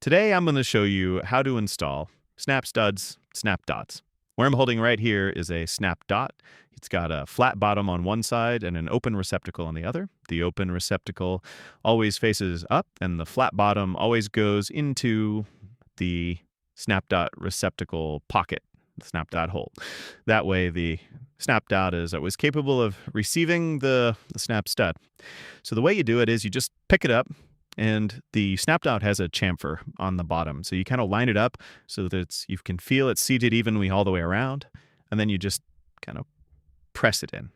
Today I'm going to show you how to install SnapStuds, SnapDots. Where I'm holding right here is a SnapDot. It's got a flat bottom on one side and an open receptacle on the other. The open receptacle always faces up and the flat bottom always goes into the SnapDot receptacle pocket, the SnapDot hole. That way the SnapDot is always capable of receiving the SnapStud. So the way you do it is you just pick it up, and the SnapDot has a chamfer on the bottom. So you kind of line it up so that you can feel it's seated evenly all the way around. And then you just kind of press it in.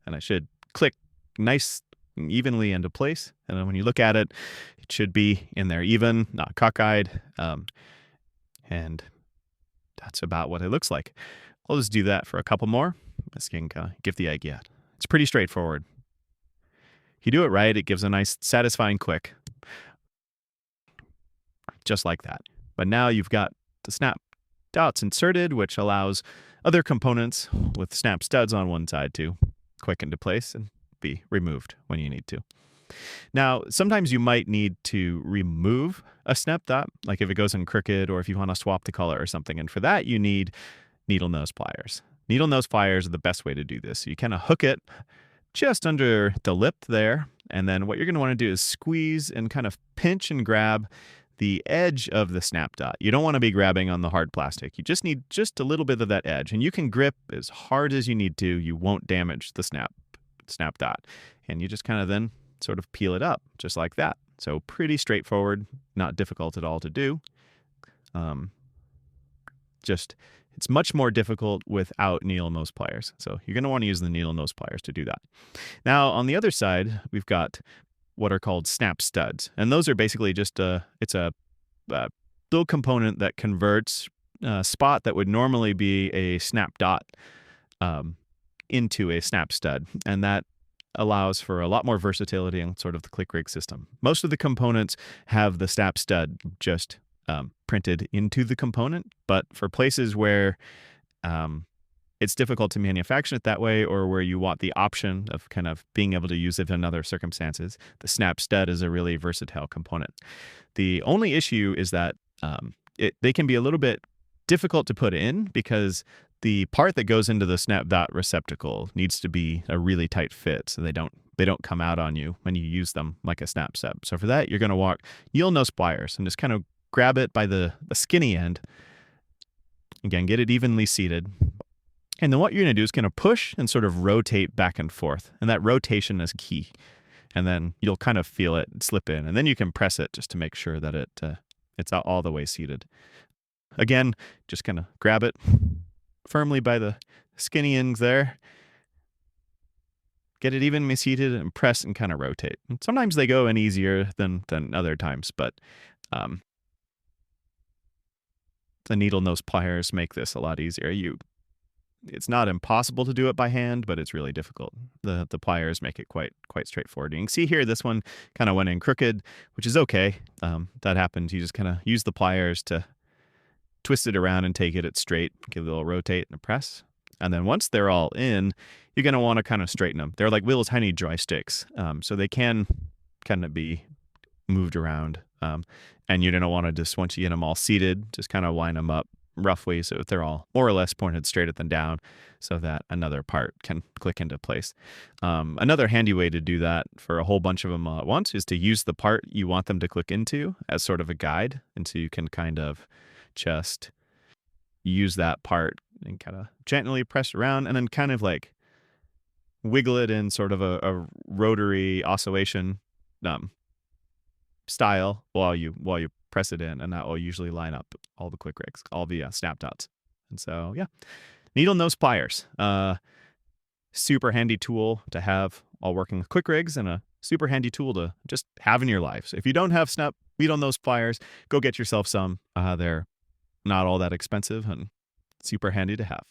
And it should click nice and evenly into place. And then when you look at it, it should be in there even, not cockeyed. And that's about what it looks like. I'll just do that for a couple more. This can kind of give the idea. It's pretty straightforward. If you do it right, it gives a nice, satisfying click. Just like that. But now you've got the SnapDots inserted, which allows other components with SnapStuds on one side to click into place and be removed when you need to. Now, sometimes you might need to remove a SnapDot, like if it goes in crooked or if you want to swap the color or something. And for that, you need needle nose pliers. Needle nose pliers are the best way to do this. So you kind of hook it just under the lip there. And then what you're going to want to do is squeeze and kind of pinch and grab the edge of the SnapDot. You don't want to be grabbing on the hard plastic. You just need just a little bit of that edge. And you can grip as hard as you need to. You won't damage the SnapDot. And you just kind of then sort of peel it up just like that. So pretty straightforward, not difficult at all to do. It's much more difficult without needle nose pliers. So you're going to want to use the needle nose pliers to do that. Now on the other side, we've got what are called SnapStuds. And those are basically just it's a little component that converts a spot that would normally be a SnapDot into a SnapStud. And that allows for a lot more versatility in sort of the ClickRigs system. Most of the components have the SnapStud just printed into the component, but for places where it's difficult to manufacture it that way, or where you want the option of kind of being able to use it in other circumstances, the SnapStud is a really versatile component. The only issue is that they can be a little bit difficult to put in because the part that goes into the SnapDot receptacle needs to be a really tight fit, so they don't come out on you when you use them like a SnapStud. So for that, you're going to want needle nose pliers and just kind of grab it by the skinny end. Again, get it evenly seated. And then what you're going to do is kind of push and sort of rotate back and forth. And that rotation is key. And then you'll kind of feel it slip in. And then you can press it just to make sure that it's all the way seated. Again, just kind of grab it firmly by the skinny ends there. Get it evenly seated and press and kind of rotate. And sometimes they go in easier than other times, but the needle nose pliers make this a lot easier. It's not impossible to do it by hand, but it's really difficult. The pliers make it quite straightforward. You can see here, this one kind of went in crooked, which is okay. That happens. You just kind of use the pliers to twist it around and take it straight. Give it a little rotate and a press. And then once they're all in, you're going to want to kind of straighten them. They're like little tiny joysticks, so they can kind of be moved around. And you're going to want to just, once you get them all seated, just kind of line them up roughly so that they're all more or less pointed straight at them down so that another part can click into place. Another handy way to do that for a whole bunch of them all at once is to use the part you want them to click into as sort of a guide. And so you can kind of just use that part and kind of gently press around and then kind of like wiggle it in sort of a rotary oscillation style while you press it in, and that will usually line up all the ClickRigs, all the SnapDots. And so, yeah, needle nose pliers, super handy tool to have while working with ClickRigs, and a super handy tool to just have in your life. So if you don't have needle nose pliers, go get yourself some. They're not all that expensive and super handy to have.